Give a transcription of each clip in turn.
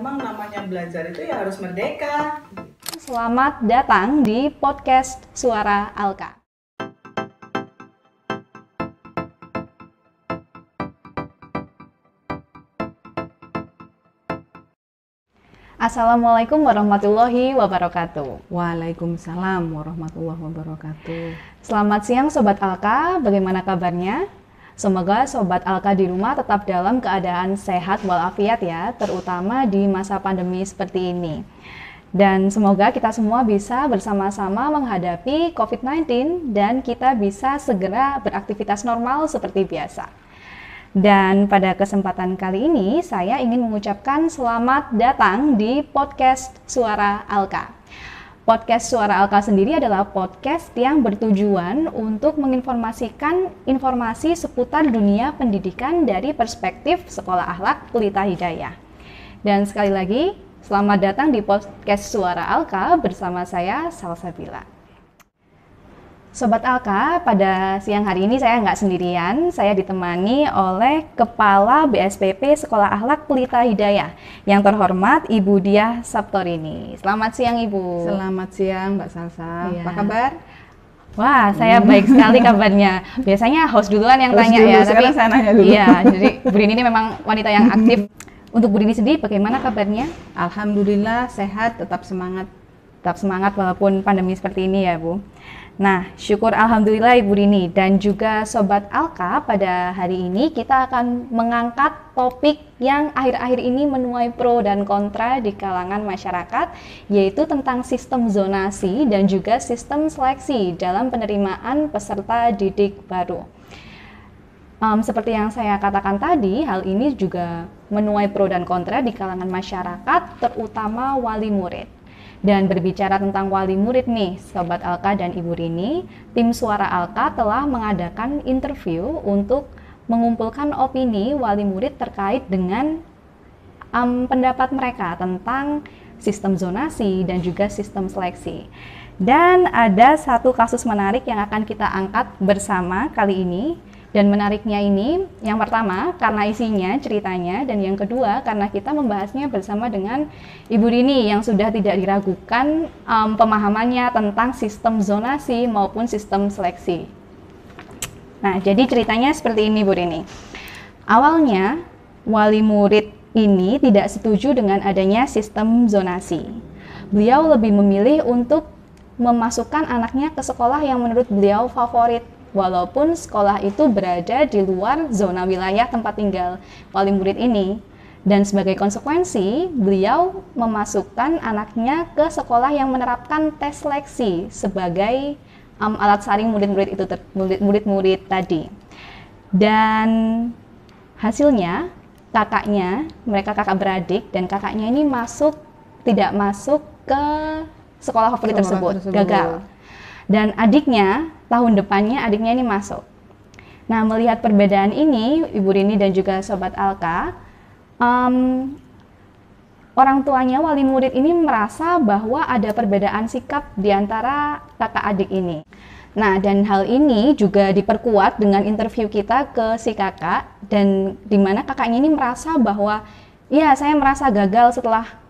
memang namanya belajar itu ya harus merdeka. Selamat datang di podcast Suara Alka. Assalamualaikum warahmatullahi wabarakatuh. Waalaikumsalam warahmatullahi wabarakatuh. Selamat siang Sobat Alka, bagaimana kabarnya? Semoga Sobat Alka di rumah tetap dalam keadaan sehat walafiat ya, terutama di masa pandemi seperti ini. Dan semoga kita semua bisa bersama-sama menghadapi COVID-19 dan kita bisa segera beraktivitas normal seperti biasa. Dan pada kesempatan kali ini saya ingin mengucapkan selamat datang di podcast Suara Alka. Podcast Suara Alka sendiri adalah podcast yang bertujuan untuk menginformasikan informasi seputar dunia pendidikan dari perspektif Sekolah Akhlak Pelita Hidayah. Dan sekali lagi, selamat datang di podcast Suara Alka bersama saya, Salsabila. Sobat Alka, pada siang hari ini saya nggak sendirian, saya ditemani oleh Kepala BSPP Sekolah Akhlak Pelita Hidayah yang terhormat Ibu Diah Saptorini. Selamat siang Ibu. Selamat siang Mbak Salsa. Iya. Apa kabar? Wah, saya baik sekali kabarnya. Biasanya host duluan yang tanya ya, sekarang saya nanya dulu. Iya, jadi Bu Rini ini memang wanita yang aktif. Untuk Bu Rini sendiri bagaimana kabarnya? Alhamdulillah sehat, tetap semangat. Tetap semangat walaupun pandemi seperti ini ya Bu. Nah, syukur alhamdulillah Ibu Rini dan juga Sobat Alka, pada hari ini kita akan mengangkat topik yang akhir-akhir ini menuai pro dan kontra di kalangan masyarakat, yaitu tentang sistem zonasi dan juga sistem seleksi dalam penerimaan peserta didik baru. Seperti yang saya katakan tadi, hal ini juga menuai pro dan kontra di kalangan masyarakat, terutama wali murid. Dan berbicara tentang wali murid nih, Sobat Alka dan Ibu Rini, tim Suara Alka telah mengadakan interview untuk mengumpulkan opini wali murid terkait dengan pendapat mereka tentang sistem zonasi dan juga sistem seleksi. Dan ada satu kasus menarik yang akan kita angkat bersama kali ini. Dan menariknya ini, yang pertama karena isinya, ceritanya, dan yang kedua karena kita membahasnya bersama dengan Ibu Rini yang sudah tidak diragukan pemahamannya tentang sistem zonasi maupun sistem seleksi. Nah, jadi ceritanya seperti ini Bu Rini. Awalnya, wali murid ini tidak setuju dengan adanya sistem zonasi. Beliau lebih memilih untuk memasukkan anaknya ke sekolah yang menurut beliau favorit, walaupun sekolah itu berada di luar zona wilayah tempat tinggal wali murid ini. Dan sebagai konsekuensi, beliau memasukkan anaknya ke sekolah yang menerapkan tes seleksi sebagai alat saring murid-murid tadi. Dan hasilnya, kakaknya, mereka kakak beradik, dan kakaknya ini tidak masuk ke sekolah favorit tersebut, gagal. Dan adiknya, tahun depannya adiknya ini masuk. Nah, melihat perbedaan ini, Ibu Rini dan juga Sobat Alka, orang tuanya wali murid ini merasa bahwa ada perbedaan sikap di antara kakak adik ini. Nah, dan hal ini juga diperkuat dengan interview kita ke si kakak, dan di mana kakaknya ini merasa bahwa, ya saya merasa gagal setelah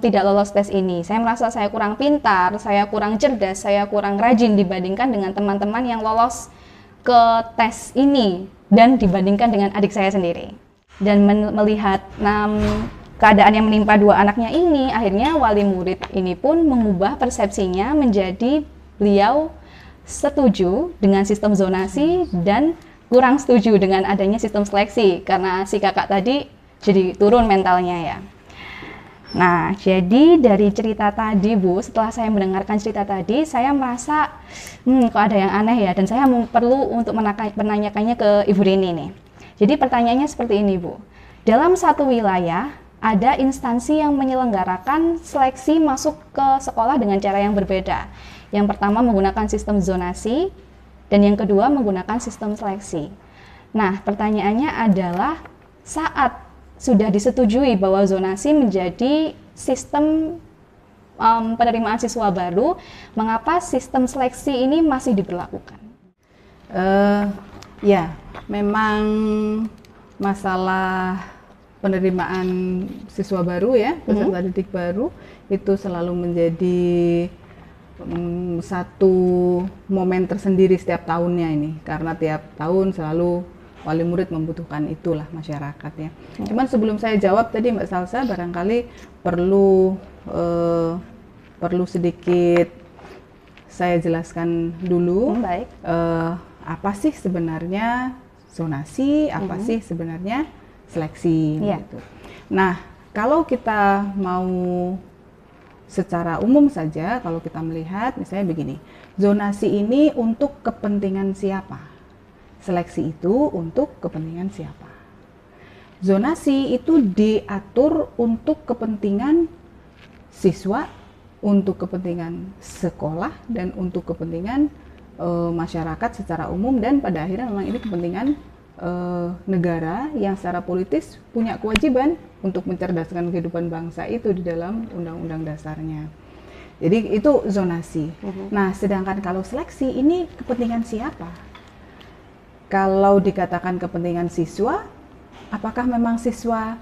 tidak lolos tes ini. Saya merasa saya kurang pintar, saya kurang cerdas, saya kurang rajin dibandingkan dengan teman-teman yang lolos ke tes ini dan dibandingkan dengan adik saya sendiri. Dan melihat keadaan yang menimpa dua anaknya ini, akhirnya wali murid ini pun mengubah persepsinya menjadi beliau setuju dengan sistem zonasi dan kurang setuju dengan adanya sistem seleksi karena si kakak tadi jadi turun mentalnya ya. Nah, jadi dari cerita tadi Bu, setelah saya mendengarkan cerita tadi, saya merasa kok ada yang aneh ya, dan saya perlu untuk menanyakannya ke Ibu Rini nih. Jadi pertanyaannya seperti ini Bu, dalam satu wilayah ada instansi yang menyelenggarakan seleksi masuk ke sekolah dengan cara yang berbeda. Yang pertama menggunakan sistem zonasi, dan yang kedua menggunakan sistem seleksi. Nah, pertanyaannya adalah saat sudah disetujui bahwa zonasi menjadi sistem penerimaan siswa baru, mengapa sistem seleksi ini masih diberlakukan? Ya, memang masalah penerimaan siswa baru ya, peserta didik baru itu selalu menjadi satu momen tersendiri setiap tahunnya ini, karena tiap tahun selalu wali murid membutuhkan itulah masyarakat ya. Cuman sebelum saya jawab tadi Mbak Salsa, barangkali perlu sedikit saya jelaskan dulu. Baik. Apa sih sebenarnya zonasi, apa sih sebenarnya seleksi gitu. Nah, kalau kita mau secara umum saja, kalau kita melihat misalnya begini, zonasi ini untuk kepentingan siapa? Seleksi itu untuk kepentingan siapa? Zonasi itu diatur untuk kepentingan siswa, untuk kepentingan sekolah, dan untuk kepentingan masyarakat secara umum, dan pada akhirnya memang ini kepentingan negara yang secara politis punya kewajiban untuk mencerdaskan kehidupan bangsa itu di dalam undang-undang dasarnya. Jadi itu zonasi. Nah, sedangkan kalau seleksi ini kepentingan siapa? Kalau dikatakan kepentingan siswa, apakah memang siswa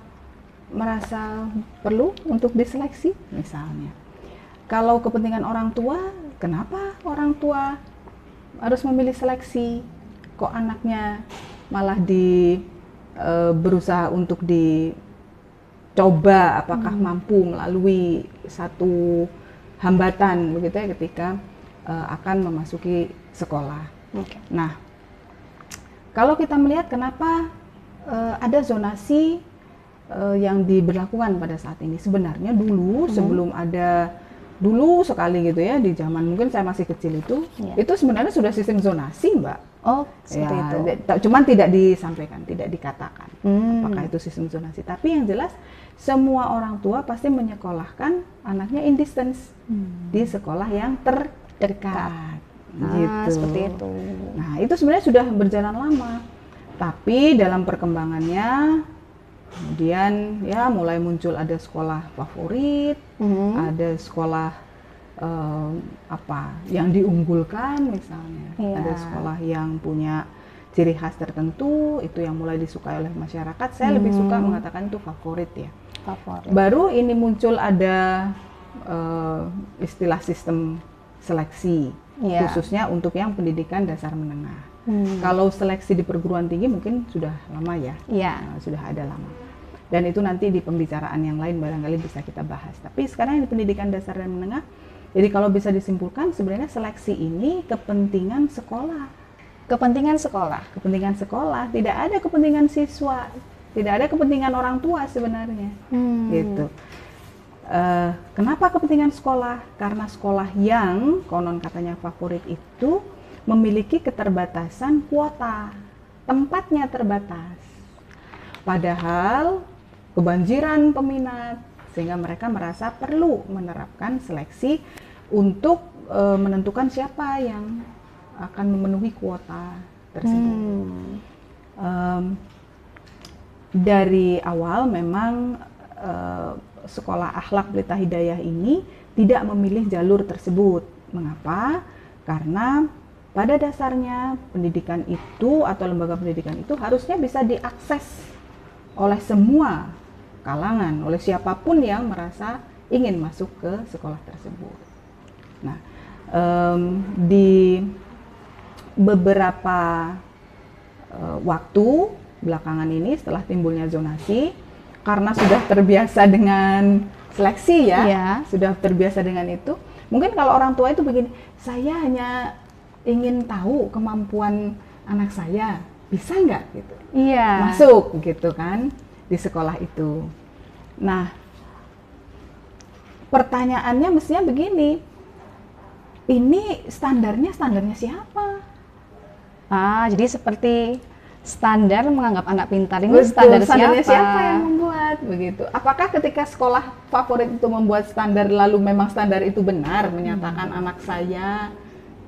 merasa perlu untuk diseleksi misalnya? Kalau kepentingan orang tua, kenapa orang tua harus memilih seleksi? Kok anaknya malah berusaha untuk dicoba apakah mampu melalui satu hambatan begitu ya ketika akan memasuki sekolah. Nah, kalau kita melihat kenapa ada zonasi yang diberlakukan pada saat ini, sebenarnya dulu sebelum ada dulu sekali gitu ya, di zaman mungkin saya masih kecil itu sebenarnya sudah sistem zonasi, Mbak. Oh, seperti ya, itu. Cuman tidak disampaikan, tidak dikatakan apakah itu sistem zonasi. Tapi yang jelas semua orang tua pasti menyekolahkan anaknya in distance di sekolah yang terdekat. Gitu. Seperti itu. Nah, itu sebenarnya sudah berjalan lama. Tapi dalam perkembangannya kemudian ya mulai muncul ada sekolah favorit, ada sekolah yang diunggulkan misalnya, ada sekolah yang punya ciri khas tertentu, itu yang mulai disukai oleh masyarakat. Saya lebih suka mengatakan itu favorit ya. Favorit. Baru ini muncul ada istilah sistem seleksi, khususnya untuk yang pendidikan dasar menengah. Kalau seleksi di perguruan tinggi mungkin sudah lama ya, sudah ada lama. Dan itu nanti di pembicaraan yang lain barangkali bisa kita bahas. Tapi sekarang ini pendidikan dasar dan menengah. Jadi kalau bisa disimpulkan sebenarnya seleksi ini kepentingan sekolah. Kepentingan sekolah. Kepentingan sekolah, tidak ada kepentingan siswa, tidak ada kepentingan orang tua sebenarnya. Gitu. Kenapa kepentingan sekolah? Karena sekolah yang konon katanya favorit itu memiliki keterbatasan kuota, tempatnya terbatas. Padahal kebanjiran peminat, sehingga mereka merasa perlu menerapkan seleksi untuk menentukan siapa yang akan memenuhi kuota tersebut. Dari awal memang sekolah akhlak Pelita Hidayah ini tidak memilih jalur tersebut. Mengapa? Karena pada dasarnya pendidikan itu atau lembaga pendidikan itu harusnya bisa diakses oleh semua kalangan, oleh siapapun yang merasa ingin masuk ke sekolah tersebut. Nah, di beberapa waktu belakangan ini setelah timbulnya zonasi, karena sudah terbiasa dengan seleksi sudah terbiasa dengan itu. Mungkin kalau orang tua itu begini, saya hanya ingin tahu kemampuan anak saya, bisa nggak gitu masuk gitu kan di sekolah itu. Nah, pertanyaannya mestinya begini, ini standarnya siapa? Jadi seperti standar menganggap anak pintar ini. Betul, standarnya siapa yang membuat begitu? Apakah ketika sekolah favorit itu membuat standar lalu memang standar itu benar menyatakan anak saya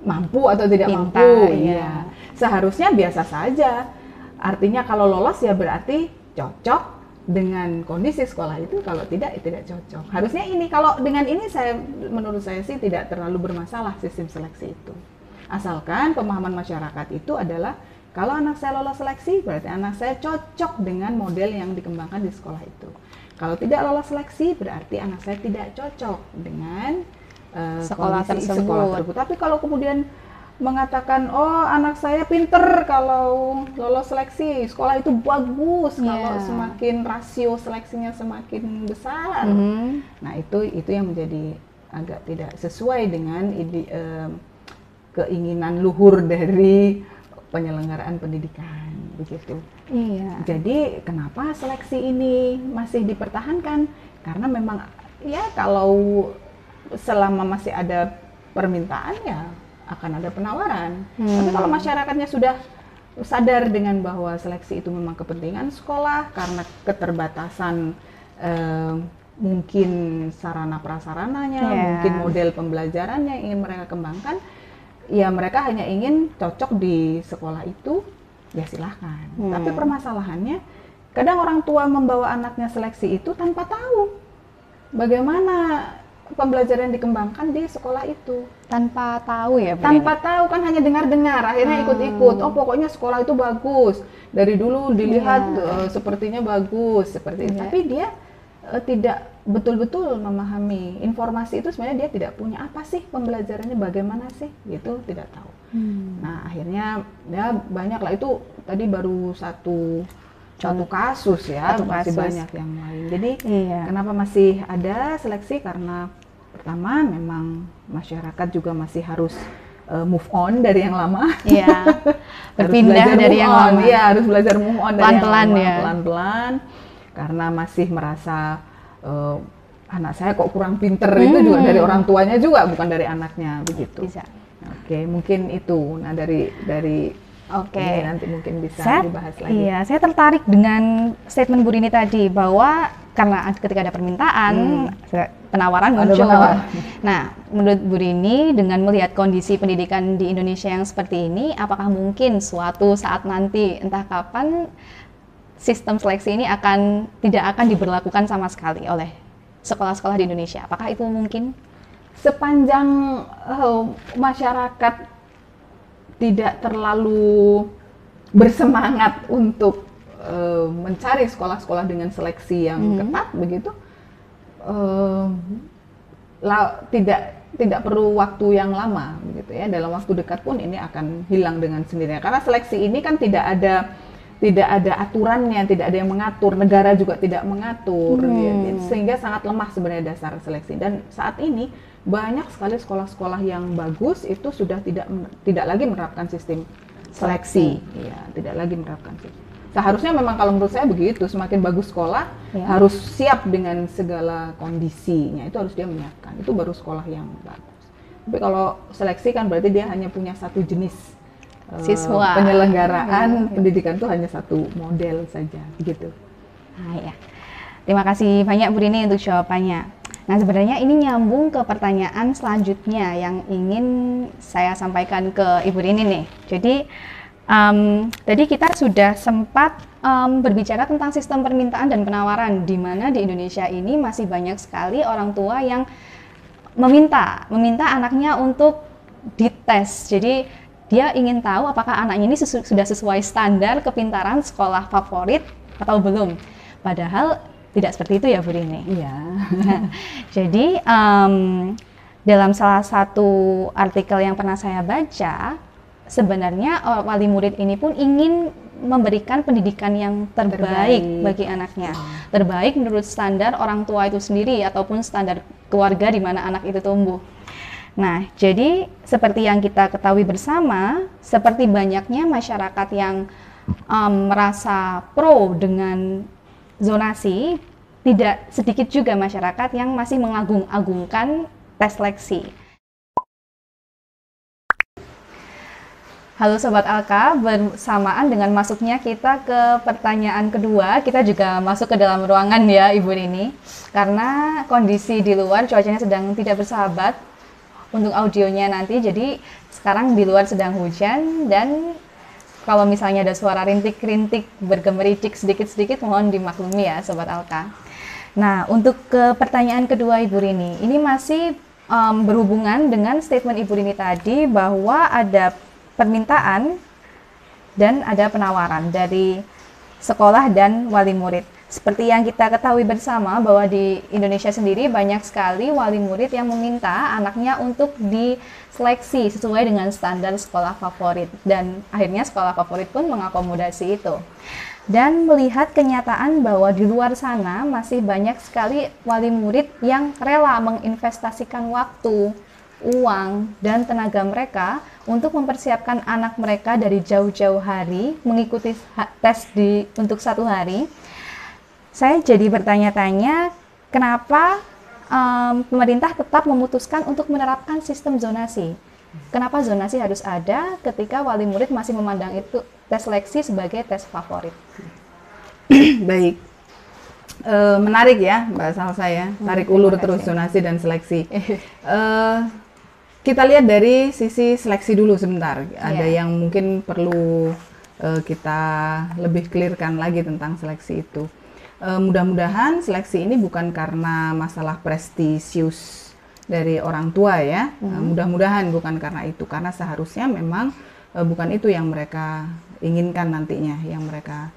mampu atau tidak pintar, mampu? Iya. Seharusnya biasa saja. Artinya kalau lolos ya berarti cocok dengan kondisi sekolah itu, kalau tidak ya tidak cocok. Harusnya ini, kalau dengan ini menurut saya sih tidak terlalu bermasalah sistem seleksi itu. Asalkan pemahaman masyarakat itu adalah Kalau anak saya lolos seleksi, berarti anak saya cocok dengan model yang dikembangkan di sekolah itu. Kalau tidak lolos seleksi, berarti anak saya tidak cocok dengan sekolah kondisi tersebut. sekolah tersebut. Tapi kalau kemudian mengatakan, oh anak saya pinter kalau lolos seleksi, sekolah itu bagus kalau semakin rasio seleksinya semakin besar. Nah itu yang menjadi agak tidak sesuai dengan keinginan luhur dari penyelenggaraan pendidikan, begitu. Iya. Jadi kenapa seleksi ini masih dipertahankan? Karena memang ya kalau selama masih ada permintaan ya akan ada penawaran. Tapi kalau masyarakatnya sudah sadar dengan bahwa seleksi itu memang kepentingan sekolah karena keterbatasan mungkin sarana prasarananya, mungkin model pembelajarannya yang ingin mereka kembangkan, ya mereka hanya ingin cocok di sekolah itu, ya silahkan. Tapi permasalahannya, kadang orang tua membawa anaknya seleksi itu tanpa tahu bagaimana pembelajaran dikembangkan di sekolah itu. Tanpa tahu ya, Bu? Tanpa tahu, kan hanya dengar-dengar, akhirnya ikut-ikut. Oh pokoknya sekolah itu bagus, dari dulu dilihat sepertinya bagus, seperti itu. Tapi dia tidak betul-betul memahami informasi itu, sebenarnya dia tidak punya apa sih pembelajarannya, bagaimana sih, gitu, tidak tahu. Nah akhirnya ya banyak lah, itu tadi baru satu kasus ya, masih banyak yang lain. Jadi kenapa masih ada seleksi? Karena pertama memang masyarakat juga masih harus move on dari yang lama. Iya. Berpindah dari yang lama. Iya, harus belajar move on dari yang lama, pelan-pelan. Karena masih merasa anak saya kok kurang pinter, itu juga dari orang tuanya juga, bukan dari anaknya, begitu. Bisa. Oke, mungkin itu. Nah dari ini nanti mungkin bisa dibahas lagi. Iya, saya tertarik dengan statement Bu Rini tadi bahwa karena ketika ada permintaan, penawaran muncul. Nah, menurut Bu Rini, dengan melihat kondisi pendidikan di Indonesia yang seperti ini, apakah mungkin suatu saat nanti, entah kapan, sistem seleksi ini tidak akan diberlakukan sama sekali oleh sekolah-sekolah di Indonesia? Apakah itu mungkin? Sepanjang masyarakat tidak terlalu bersemangat untuk mencari sekolah-sekolah dengan seleksi yang ketat begitu, tidak perlu waktu yang lama begitu ya. Dalam waktu dekat pun ini akan hilang dengan sendirinya, karena seleksi ini kan tidak ada aturannya, tidak ada yang mengatur, negara juga tidak mengatur, ya, sehingga sangat lemah sebenarnya dasar seleksi. Dan saat ini banyak sekali sekolah-sekolah yang bagus itu sudah tidak lagi menerapkan sistem seleksi, ya, tidak lagi menerapkan sistem. Seharusnya memang kalau menurut saya begitu, semakin bagus sekolah harus siap dengan segala kondisinya, itu harus dia menyiapkan, itu baru sekolah yang bagus. Tapi kalau seleksi kan berarti dia hanya punya satu jenis siswa, penyelenggaraan pendidikan itu hanya satu model saja, gitu. Nah, ya. Terima kasih banyak Bu Rini untuk jawabannya. Nah, sebenarnya ini nyambung ke pertanyaan selanjutnya yang ingin saya sampaikan ke Ibu Rini nih. Jadi, tadi kita sudah sempat berbicara tentang sistem permintaan dan penawaran, di mana di Indonesia ini masih banyak sekali orang tua yang meminta anaknya untuk dites. Jadi, dia ingin tahu apakah anaknya ini sudah sesuai standar kepintaran sekolah favorit atau belum. Padahal tidak seperti itu ya Bu Rini. Iya. Jadi dalam salah satu artikel yang pernah saya baca, sebenarnya wali murid ini pun ingin memberikan pendidikan yang terbaik bagi anaknya. Terbaik menurut standar orang tua itu sendiri ataupun standar keluarga di mana anak itu tumbuh. Nah, jadi seperti yang kita ketahui bersama, seperti banyaknya masyarakat yang merasa pro dengan zonasi, tidak sedikit juga masyarakat yang masih mengagung-agungkan tes seleksi. Halo Sobat Alka, bersamaan dengan masuknya kita ke pertanyaan kedua, kita juga masuk ke dalam ruangan ya Ibu Rini. Karena kondisi di luar cuacanya sedang tidak bersahabat untuk audionya nanti, jadi sekarang di luar sedang hujan dan kalau misalnya ada suara rintik-rintik bergemericik sedikit-sedikit, mohon dimaklumi ya Sobat Alka. Nah, untuk ke pertanyaan kedua Ibu Rini, ini masih berhubungan dengan statement Ibu Rini tadi bahwa ada permintaan dan ada penawaran dari sekolah dan wali murid. Seperti yang kita ketahui bersama bahwa di Indonesia sendiri banyak sekali wali murid yang meminta anaknya untuk diseleksi sesuai dengan standar sekolah favorit, dan akhirnya sekolah favorit pun mengakomodasi itu. Dan melihat kenyataan bahwa di luar sana masih banyak sekali wali murid yang rela menginvestasikan waktu, uang, dan tenaga mereka untuk mempersiapkan anak mereka dari jauh-jauh hari mengikuti tes untuk 1 hari. Saya jadi bertanya-tanya, kenapa pemerintah tetap memutuskan untuk menerapkan sistem zonasi? Kenapa zonasi harus ada ketika wali murid masih memandang itu tes seleksi sebagai tes favorit? Baik, menarik ya Mbak Salsa ya, tarik ulur terus zonasi dan seleksi. Kita lihat dari sisi seleksi dulu sebentar. Ada yang mungkin perlu kita lebih clearkan lagi tentang seleksi itu. Mudah-mudahan seleksi ini bukan karena masalah prestisius dari orang tua ya. Mudah-mudahan bukan karena itu, karena seharusnya memang bukan itu yang mereka inginkan nantinya, yang mereka.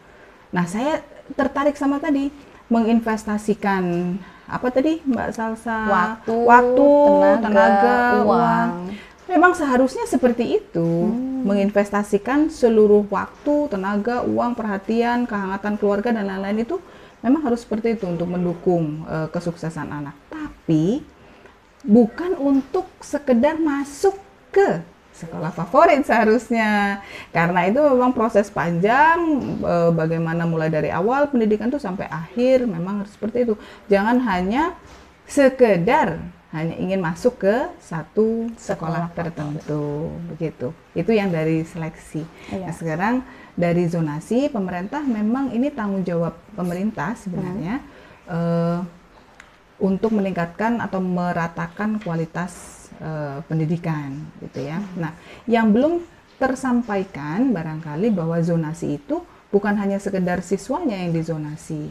Nah, saya tertarik sama tadi menginvestasikan apa tadi Mbak Salsa? Waktu, tenaga, uang. Memang seharusnya seperti itu, menginvestasikan seluruh waktu, tenaga, uang, perhatian, kehangatan keluarga dan lain-lain itu memang harus seperti itu untuk mendukung kesuksesan anak. Tapi bukan untuk sekedar masuk ke sekolah favorit seharusnya, karena itu memang proses panjang, bagaimana mulai dari awal pendidikan tuh sampai akhir memang harus seperti itu. Jangan hanya sekedar hanya ingin masuk ke satu sekolah tertentu begitu. Itu yang dari seleksi. Nah, sekarang dari zonasi, pemerintah memang ini tanggung jawab pemerintah sebenarnya untuk meningkatkan atau meratakan kualitas pendidikan gitu ya. Nah, yang belum tersampaikan barangkali bahwa zonasi itu bukan hanya sekedar siswanya yang dizonasi,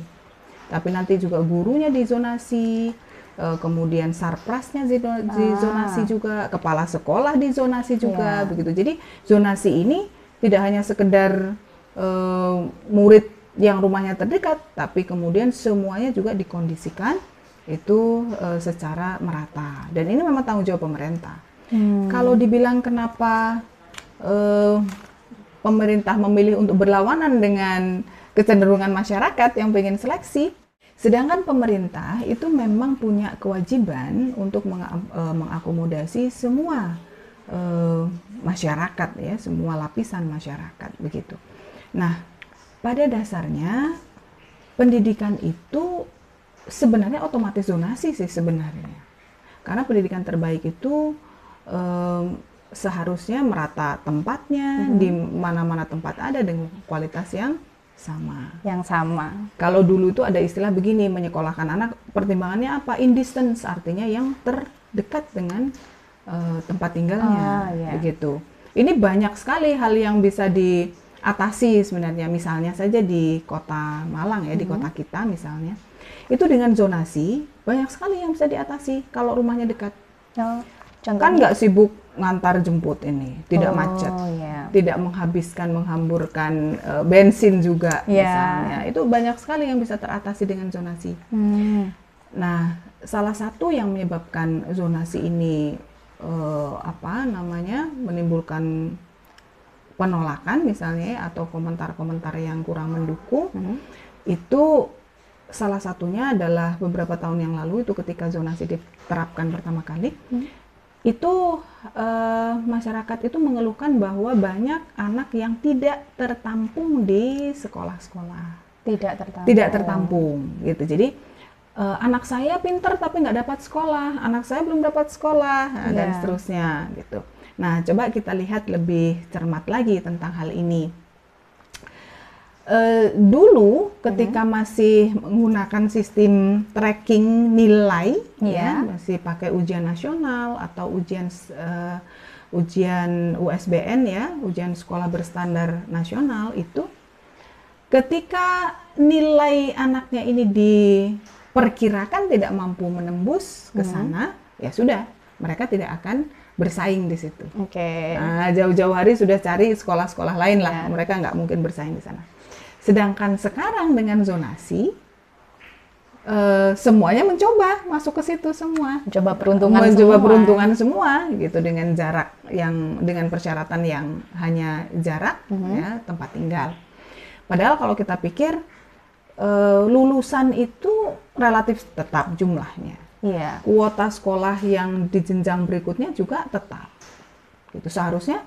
tapi nanti juga gurunya dizonasi, kemudian sarprasnya dizonasi juga, kepala sekolah dizonasi juga begitu. Jadi zonasi ini tidak hanya sekedar murid yang rumahnya terdekat, tapi kemudian semuanya juga dikondisikan itu secara merata, dan ini memang tanggung jawab pemerintah. Kalau dibilang kenapa pemerintah memilih untuk berlawanan dengan kecenderungan masyarakat yang pengen seleksi, sedangkan pemerintah itu memang punya kewajiban untuk mengakomodasi semua masyarakat ya, semua lapisan masyarakat begitu. Nah, pada dasarnya pendidikan itu sebenarnya otomatis zonasi sih sebenarnya, karena pendidikan terbaik itu seharusnya merata tempatnya, di mana-mana tempat ada dengan kualitas yang sama. Kalau dulu itu ada istilah begini, menyekolahkan anak pertimbangannya apa? In distance, artinya yang terdekat dengan tempat tinggalnya, begitu. Ini banyak sekali hal yang bisa diatasi sebenarnya. Misalnya saja di Kota Malang ya, di kota kita misalnya. Itu dengan zonasi banyak sekali yang bisa diatasi kalau rumahnya dekat. Kan nggak sibuk ngantar jemput ini, tidak macet, tidak menghamburkan bensin juga misalnya. Itu banyak sekali yang bisa teratasi dengan zonasi. Nah, salah satu yang menyebabkan zonasi ini menimbulkan penolakan misalnya atau komentar-komentar yang kurang mendukung, itu salah satunya adalah beberapa tahun yang lalu itu ketika zonasi diterapkan pertama kali, itu masyarakat itu mengeluhkan bahwa banyak anak yang tidak tertampung di sekolah-sekolah. Tidak tertampung gitu. Jadi anak saya pinter tapi nggak dapat sekolah, anak saya belum dapat sekolah, dan seterusnya gitu. Nah, coba kita lihat lebih cermat lagi tentang hal ini. Dulu ketika masih menggunakan sistem tracking nilai, masih pakai ujian nasional atau ujian USBN ya, ujian sekolah berstandar nasional, itu ketika nilai anaknya ini diperkirakan tidak mampu menembus ke sana, ya sudah, mereka tidak akan bersaing di situ. Oke. Nah, jauh-jauh hari sudah cari sekolah-sekolah lain lah, mereka nggak mungkin bersaing di sana. Sedangkan sekarang dengan zonasi, semuanya mencoba masuk ke situ semua. Mencoba peruntungan semua gitu, dengan jarak yang, dengan persyaratan yang hanya jarak ya, tempat tinggal. Padahal kalau kita pikir lulusan itu relatif tetap jumlahnya. Iya. Kuota sekolah yang di jenjang berikutnya juga tetap. Itu seharusnya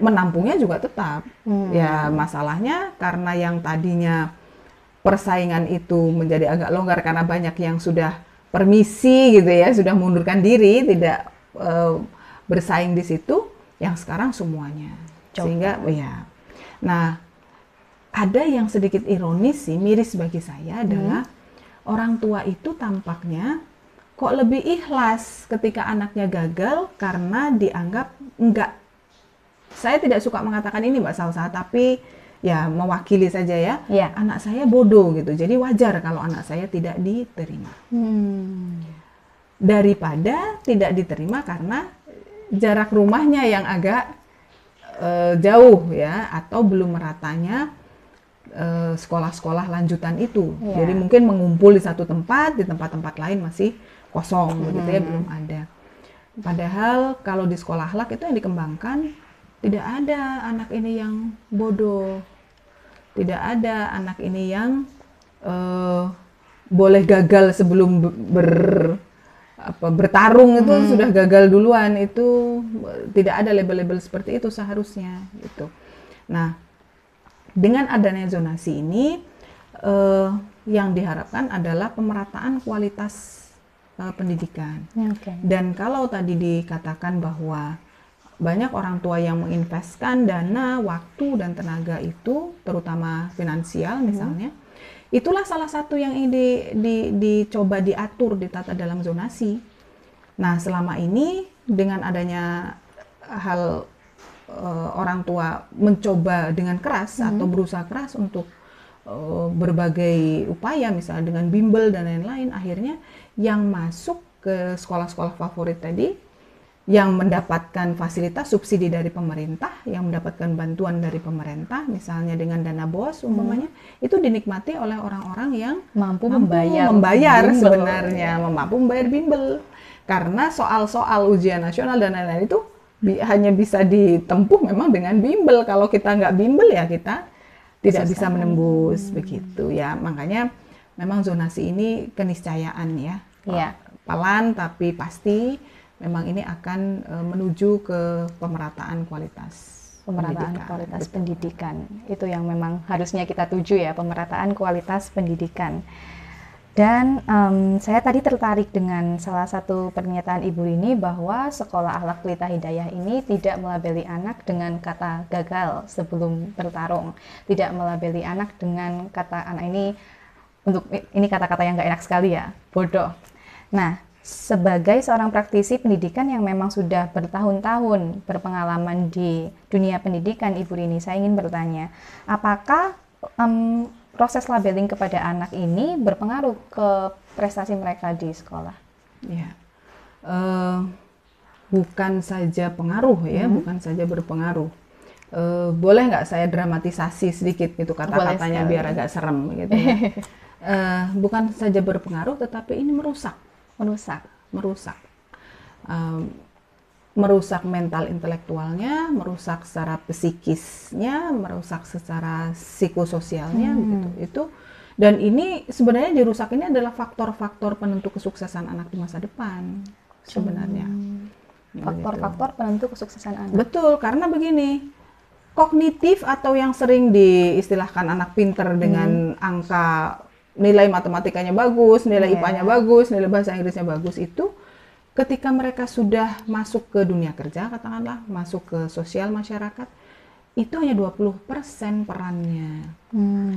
menampungnya juga tetap. Ya masalahnya karena yang tadinya persaingan itu menjadi agak longgar karena banyak yang sudah permisi gitu ya, sudah mundurkan diri, tidak bersaing di situ, yang sekarang semuanya. Sehingga ya. Nah, ada yang sedikit ironis sih, miris bagi saya adalah orang tua itu tampaknya kok lebih ikhlas ketika anaknya gagal karena dianggap enggak. Saya tidak suka mengatakan ini Mbak Salsa, tapi ya mewakili saja ya, anak saya bodoh gitu, jadi wajar kalau anak saya tidak diterima. Daripada tidak diterima karena jarak rumahnya yang agak jauh ya, atau belum meratanya sekolah-sekolah lanjutan itu. Jadi mungkin mengumpul di satu tempat, di tempat-tempat lain masih kosong begitu ya, belum ada. Padahal kalau di sekolah akhlak itu yang dikembangkan, tidak ada anak ini yang bodoh. Tidak ada anak ini yang boleh gagal sebelum bertarung, itu sudah gagal duluan. Itu tidak ada label-label seperti itu seharusnya gitu. Nah, dengan adanya zonasi ini yang diharapkan adalah pemerataan kualitas pendidikan. Dan kalau tadi dikatakan bahwa banyak orang tua yang menginvestkan dana, waktu, dan tenaga itu, terutama finansial misalnya, itulah salah satu yang dicoba diatur, ditata dalam zonasi. Nah, selama ini dengan adanya hal orang tua mencoba dengan keras atau berusaha keras untuk berbagai upaya, misalnya dengan bimbel dan lain-lain, akhirnya yang masuk ke sekolah-sekolah favorit tadi, yang mendapatkan fasilitas subsidi dari pemerintah, yang mendapatkan bantuan dari pemerintah, misalnya dengan dana BOS umpamanya, itu dinikmati oleh orang-orang yang mampu membayar sebenarnya, mampu membayar bimbel. Karena soal-soal ujian nasional dan lain-lain itu hanya bisa ditempuh memang dengan bimbel. Kalau kita nggak bimbel ya kita tidak bisa menembus begitu ya. Makanya memang zonasi ini keniscayaan ya. Pelan tapi pasti. Memang ini akan menuju ke pemerataan kualitas pendidikan. Itu yang memang harusnya kita tuju ya, pemerataan kualitas pendidikan. Dan saya tadi tertarik dengan salah satu pernyataan Ibu Rini bahwa Sekolah Akhlak Pelita Hidayah ini tidak melabeli anak dengan kata gagal sebelum bertarung, tidak melabeli anak dengan kata anak ini kata-kata yang nggak enak sekali ya, bodoh. Nah, sebagai seorang praktisi pendidikan yang memang sudah bertahun-tahun berpengalaman di dunia pendidikan, Ibu Rini, saya ingin bertanya, apakah proses labeling kepada anak ini berpengaruh ke prestasi mereka di sekolah? Ya, bukan saja pengaruh ya, bukan saja berpengaruh. Boleh nggak saya dramatisasi sedikit gitu kata-katanya biar agak serem gitu ya. Bukan saja berpengaruh, tetapi ini merusak mental intelektualnya, merusak secara psikisnya, merusak secara psikososialnya gitu. Itu, dan ini sebenarnya dirusak ini adalah faktor-faktor penentu kesuksesan anak di masa depan sebenarnya. Faktor-faktor penentu kesuksesan anak. Betul, karena begini, kognitif atau yang sering diistilahkan anak pinter dengan angka nilai matematikanya bagus, nilai IPA-nya bagus, nilai bahasa Inggrisnya bagus, itu ketika mereka sudah masuk ke dunia kerja, katakanlah, masuk ke sosial masyarakat, itu hanya 20% perannya.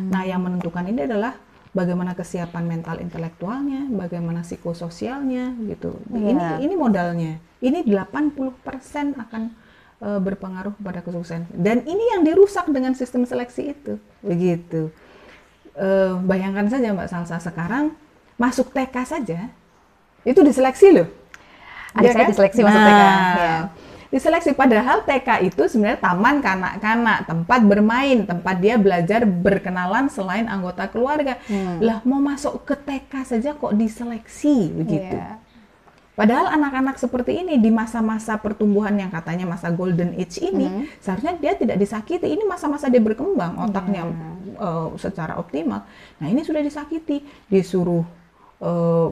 Nah, yang menentukan ini adalah bagaimana kesiapan mental intelektualnya, bagaimana psikososialnya, gitu. Ini modalnya. Ini 80% akan berpengaruh pada kesuksesan. Dan ini yang dirusak dengan sistem seleksi itu, begitu. Bayangkan saja Mbak Salsa, sekarang masuk TK saja itu diseleksi loh. Adik saya diseleksi masuk TK. diseleksi. Padahal TK itu sebenarnya taman kanak-kanak, tempat bermain, tempat dia belajar berkenalan selain anggota keluarga. Lah mau masuk ke TK saja kok diseleksi begitu. Padahal anak-anak seperti ini di masa-masa pertumbuhan yang katanya masa golden age ini, seharusnya dia tidak disakiti. Ini masa-masa dia berkembang otaknya secara optimal. Nah ini sudah disakiti, disuruh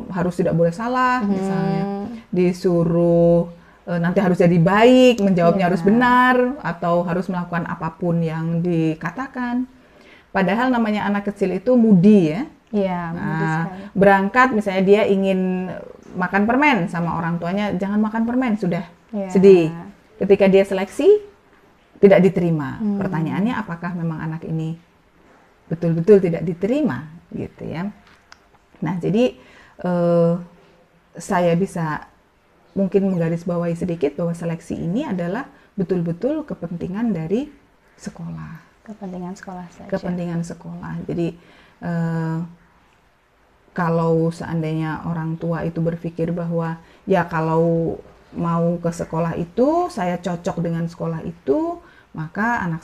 harus tidak boleh salah misalnya, disuruh nanti harus jadi baik, menjawabnya harus benar, atau harus melakukan apapun yang dikatakan. Padahal namanya anak kecil itu moody ya. Nah, berangkat misalnya dia ingin makan permen sama orang tuanya, jangan makan permen, sudah sedih. Ketika dia seleksi, tidak diterima. Pertanyaannya apakah memang anak ini betul-betul tidak diterima gitu ya. Nah, jadi saya bisa mungkin menggarisbawahi sedikit bahwa seleksi ini adalah betul-betul kepentingan dari sekolah. Kepentingan sekolah saja. Kepentingan sekolah. Jadi kalau seandainya orang tua itu berpikir bahwa ya kalau mau ke sekolah itu, saya cocok dengan sekolah itu, maka anak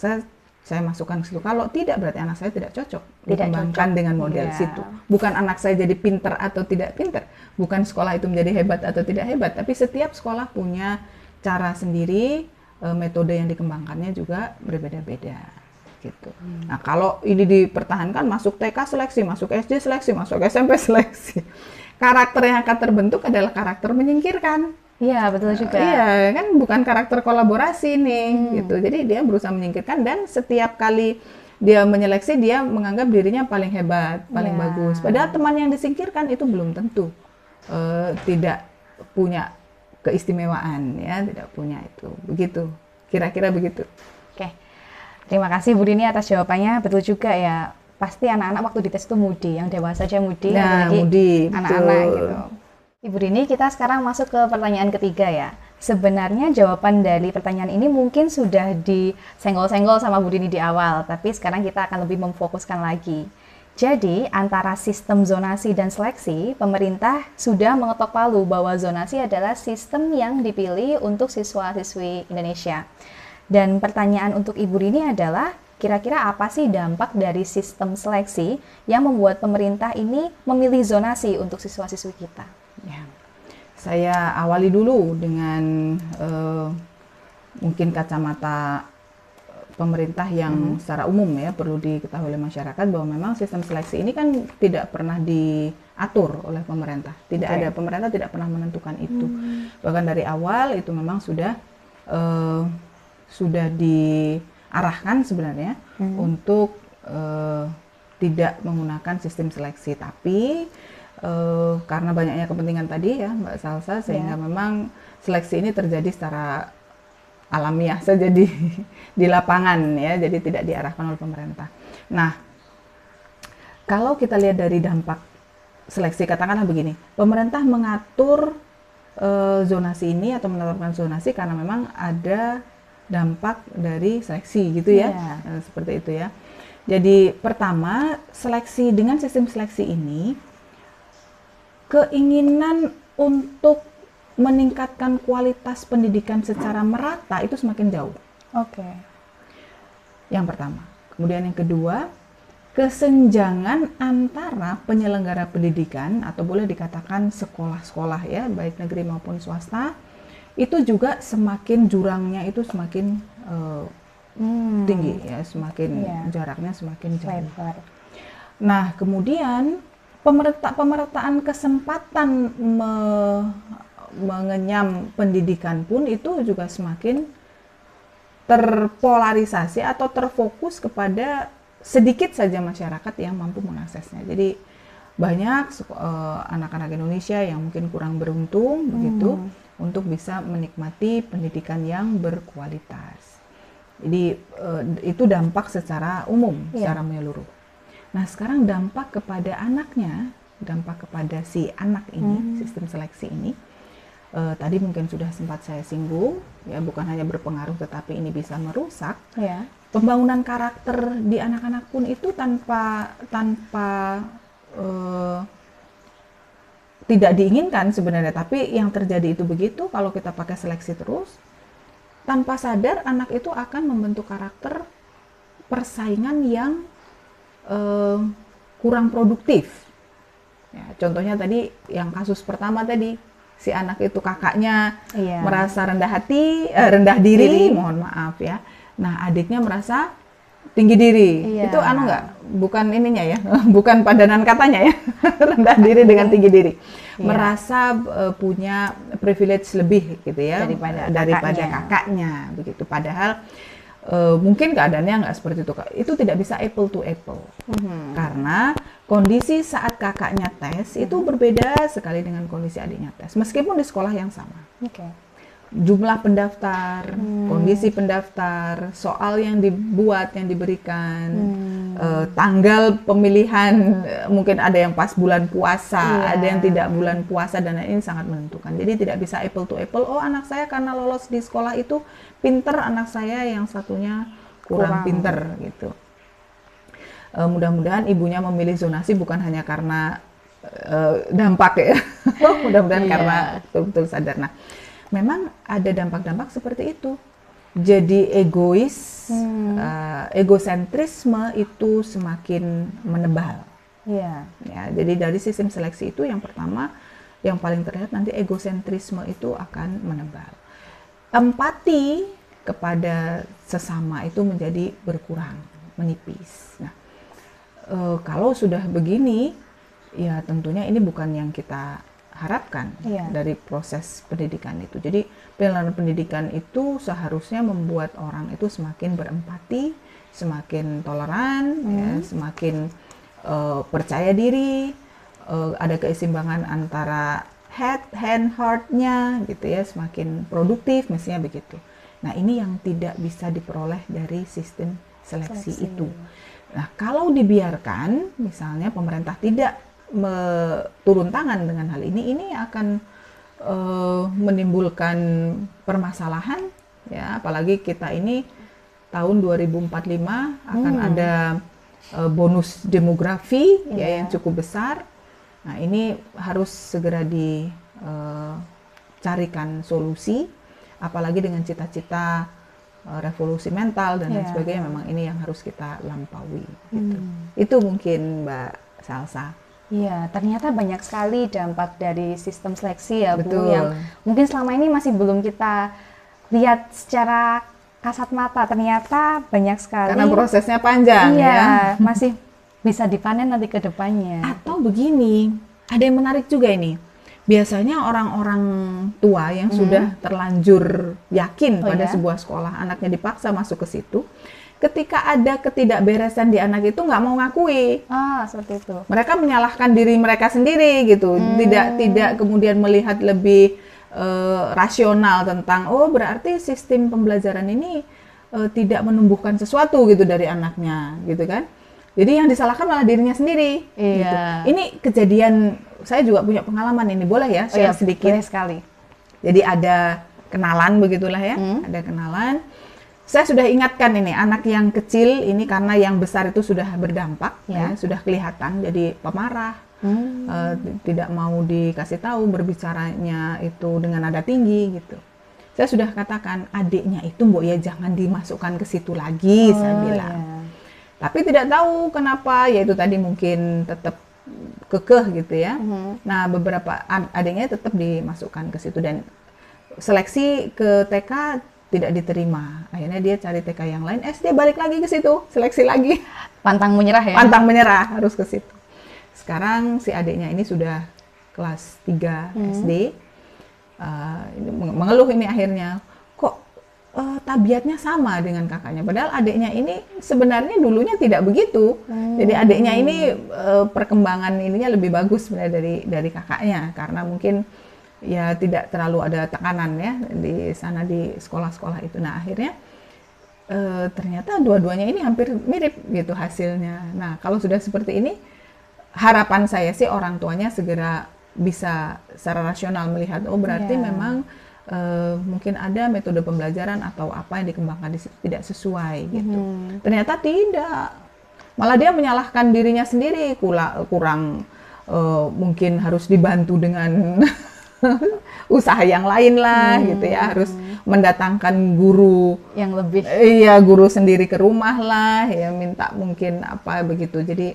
saya masukkan ke situ. Kalau tidak, berarti anak saya tidak cocok dikembangkan dengan model situ. Bukan anak saya jadi pinter atau tidak pinter, bukan sekolah itu menjadi hebat atau tidak hebat, tapi setiap sekolah punya cara sendiri, metode yang dikembangkannya juga berbeda-beda gitu. Nah kalau ini dipertahankan, masuk TK seleksi, masuk SD seleksi, masuk SMP seleksi, karakter yang akan terbentuk adalah karakter menyingkirkan. Iya, betul juga. Iya, kan bukan karakter kolaborasi nih, gitu. Jadi dia berusaha menyingkirkan, dan setiap kali dia menyeleksi, dia menganggap dirinya paling hebat, paling bagus. Padahal teman yang disingkirkan itu belum tentu tidak punya keistimewaan, ya, tidak punya itu. Begitu, kira-kira begitu. Oke, terima kasih Bu Rini atas jawabannya. Betul juga ya, pasti anak-anak waktu dites itu moody, yang dewasa aja moody, nah, moody, anak-anak gitu. Ibu Rini, kita sekarang masuk ke pertanyaan ketiga ya. Sebenarnya jawaban dari pertanyaan ini mungkin sudah disenggol-senggol sama Bu Rini di awal, tapi sekarang kita akan lebih memfokuskan lagi. Jadi, antara sistem zonasi dan seleksi, pemerintah sudah mengetok palu bahwa zonasi adalah sistem yang dipilih untuk siswa-siswi Indonesia. Dan pertanyaan untuk Ibu Rini adalah, kira-kira apa sih dampak dari sistem seleksi yang membuat pemerintah ini memilih zonasi untuk siswa-siswi kita? Ya, saya awali dulu dengan mungkin kacamata pemerintah yang secara umum ya, perlu diketahui oleh masyarakat bahwa memang sistem seleksi ini kan tidak pernah diatur oleh pemerintah. Tidak ada, pemerintah tidak pernah menentukan itu. Bahkan dari awal itu memang sudah diarahkan sebenarnya untuk tidak menggunakan sistem seleksi, tapi karena banyaknya kepentingan tadi ya Mbak Salsa, sehingga memang seleksi ini terjadi secara alamiah saja di lapangan ya, jadi tidak diarahkan oleh pemerintah. Nah, kalau kita lihat dari dampak seleksi, katakanlah begini, pemerintah mengatur zonasi ini atau menetapkan zonasi karena memang ada dampak dari seleksi gitu ya, seperti itu ya. Jadi pertama, seleksi dengan sistem seleksi ini, keinginan untuk meningkatkan kualitas pendidikan secara merata itu semakin jauh. Yang pertama. Kemudian yang kedua, kesenjangan antara penyelenggara pendidikan atau boleh dikatakan sekolah-sekolah ya, baik negeri maupun swasta, itu juga semakin jurangnya itu semakin tinggi ya, semakin jaraknya semakin jauh. Nah, kemudian pemerataan kesempatan mengenyam pendidikan pun itu juga semakin terpolarisasi atau terfokus kepada sedikit saja masyarakat yang mampu mengaksesnya. Jadi banyak anak-anak Indonesia yang mungkin kurang beruntung begitu untuk bisa menikmati pendidikan yang berkualitas. Jadi itu dampak secara umum, secara menyeluruh. Nah, sekarang dampak kepada anaknya, dampak kepada si anak ini, sistem seleksi ini, tadi mungkin sudah sempat saya singgung, ya, bukan hanya berpengaruh tetapi ini bisa merusak. Pembangunan karakter di anak-anak pun itu tanpa tidak diinginkan sebenarnya, tapi yang terjadi itu begitu kalau kita pakai seleksi terus. tanpa sadar anak itu akan membentuk karakter persaingan yang kurang produktif. Ya, contohnya tadi yang kasus pertama tadi, si anak itu kakaknya merasa rendah diri, mohon maaf ya. Nah, adiknya merasa tinggi diri. Itu bukan ininya ya, bukan padanan katanya ya. Rendah diri dengan tinggi diri. Merasa punya privilege lebih gitu ya daripada kakaknya begitu. Padahal mungkin keadaannya nggak seperti itu. Itu tidak bisa apple to apple. Karena kondisi saat kakaknya tes itu berbeda sekali dengan kondisi adiknya tes. Meskipun di sekolah yang sama. Jumlah pendaftar, kondisi pendaftar, soal yang dibuat, yang diberikan, tanggal pemilihan, mungkin ada yang pas bulan puasa, ada yang tidak bulan puasa, dan ini sangat menentukan. Jadi tidak bisa apple to apple, oh anak saya karena lolos di sekolah itu pinter, anak saya yang satunya kurang pinter gitu. Mudah-mudahan ibunya memilih zonasi bukan hanya karena dampak ya, mudah-mudahan karena betul-betul sadar. Nah, memang ada dampak-dampak seperti itu. Jadi egosentrisme itu semakin menebal. Ya, jadi dari sistem seleksi itu yang pertama, yang paling terlihat nanti egosentrisme itu akan menebal. Empati kepada sesama itu menjadi berkurang, menipis. Nah, kalau sudah begini, ya tentunya ini bukan yang kita harapkan dari proses pendidikan itu. Jadi penyelenggaraan pendidikan itu seharusnya membuat orang itu semakin berempati, semakin toleran, ya, semakin percaya diri, ada keseimbangan antara head, hand, heart-nya gitu ya, semakin produktif, mestinya begitu. Nah, ini yang tidak bisa diperoleh dari sistem seleksi itu. Nah, kalau dibiarkan, misalnya pemerintah tidak turun tangan dengan hal ini akan menimbulkan permasalahan ya, apalagi kita ini tahun 2045 akan ada bonus demografi ya yang cukup besar. Nah, ini harus segera dicarikan solusi, apalagi dengan cita-cita revolusi mental dan lain sebagainya. Memang ini yang harus kita lampaui gitu. Itu mungkin Mbak Salsa. Iya, ternyata banyak sekali dampak dari sistem seleksi ya, Bu, yang mungkin selama ini masih belum kita lihat secara kasat mata. Ternyata banyak sekali. Karena prosesnya panjang ya. Masih bisa dipanen nanti ke depannya. Atau begini, ada yang menarik juga ini. Biasanya orang-orang tua yang sudah terlanjur yakin pada sebuah sekolah, anaknya dipaksa masuk ke situ. Ketika ada ketidakberesan di anak itu nggak mau ngakui. Seperti itu. Mereka menyalahkan diri mereka sendiri gitu. Tidak kemudian melihat lebih rasional tentang berarti sistem pembelajaran ini tidak menumbuhkan sesuatu gitu dari anaknya gitu kan. Jadi yang disalahkan malah dirinya sendiri. Gitu. Ini kejadian, saya juga punya pengalaman ini, boleh ya share sedikit? Boleh sekali. Jadi ada kenalan begitulah ya, ada kenalan. Saya sudah ingatkan ini, anak yang kecil ini karena yang besar itu sudah berdampak, ya, sudah kelihatan, jadi pemarah, tidak mau dikasih tahu, berbicaranya itu dengan nada tinggi gitu. Saya sudah katakan, adiknya itu Mbok ya jangan dimasukkan ke situ lagi, saya bilang. Tapi tidak tahu kenapa, yaitu tadi mungkin tetap kekeh gitu ya. Nah, beberapa adiknya tetap dimasukkan ke situ dan seleksi ke TK tidak diterima. Akhirnya dia cari TK yang lain, SD balik lagi ke situ, seleksi lagi. Pantang menyerah ya? Pantang menyerah, harus ke situ. Sekarang si adiknya ini sudah kelas 3 SD, mengeluh ini akhirnya, kok tabiatnya sama dengan kakaknya. Padahal adiknya ini sebenarnya dulunya tidak begitu. Jadi adiknya ini perkembangan ininya lebih bagus sebenarnya dari kakaknya, karena mungkin ya tidak terlalu ada tekanan ya di sana di sekolah-sekolah itu. Nah, akhirnya ternyata dua-duanya ini hampir mirip gitu hasilnya. Nah, kalau sudah seperti ini, harapan saya sih orang tuanya segera bisa secara rasional melihat, berarti memang mungkin ada metode pembelajaran atau apa yang dikembangkan di situ tidak sesuai gitu. Ternyata tidak, malah dia menyalahkan dirinya sendiri, kurang mungkin harus dibantu dengan usaha yang lain lah gitu ya, harus mendatangkan guru yang lebih guru sendiri ke rumah lah ya, minta mungkin apa begitu. Jadi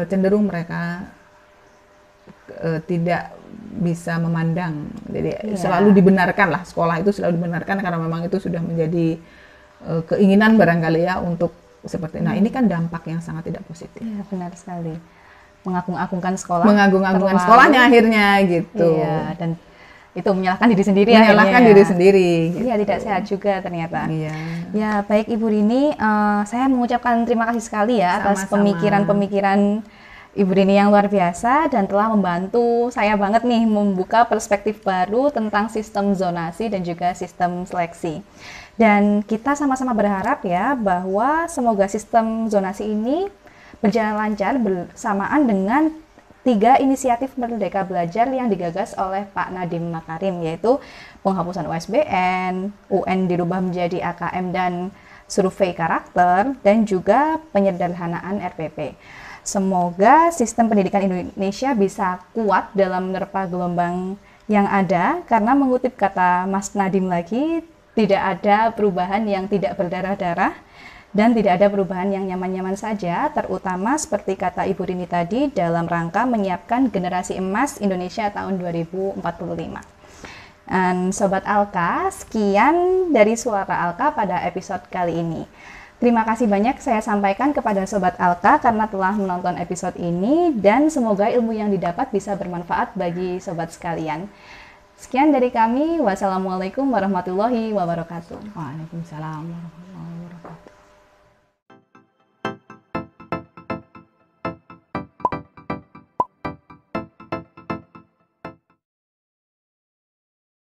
cenderung mereka tidak bisa memandang. Jadi selalu dibenarkan lah, sekolah itu selalu dibenarkan karena memang itu sudah menjadi keinginan barangkali ya untuk seperti. Nah, ini kan dampak yang sangat tidak positif. Iya, benar sekali. Mengagung-agungkan sekolah. Mengagung-agungkan sekolahnya akhirnya gitu. Iya, dan itu menyalahkan diri sendiri menyalahkan diri sendiri. Iya, gitu. tidak sehat juga ternyata. Iya. Ya, baik Ibu Rini, saya mengucapkan terima kasih sekali ya atas pemikiran-pemikiran Ibu Rini yang luar biasa dan telah membantu saya banget nih membuka perspektif baru tentang sistem zonasi dan juga sistem seleksi. Dan kita sama-sama berharap ya bahwa semoga sistem zonasi ini berjalan lancar bersamaan dengan 3 inisiatif Merdeka Belajar yang digagas oleh Pak Nadiem Makarim, yaitu penghapusan USBN, UN dirubah menjadi AKM dan survei karakter, dan juga penyederhanaan RPP. Semoga sistem pendidikan Indonesia bisa kuat dalam menerpa gelombang yang ada, karena mengutip kata Mas Nadiem lagi, tidak ada perubahan yang tidak berdarah-darah, dan tidak ada perubahan yang nyaman-nyaman saja, terutama seperti kata Ibu Rini tadi dalam rangka menyiapkan generasi emas Indonesia tahun 2045. Dan Sobat Alka, sekian dari Suara Alka pada episode kali ini. Terima kasih banyak saya sampaikan kepada Sobat Alka karena telah menonton episode ini, dan semoga ilmu yang didapat bisa bermanfaat bagi Sobat sekalian. Sekian dari kami, wassalamualaikum warahmatullahi wabarakatuh. Waalaikumsalam warahmatullahi wabarakatuh.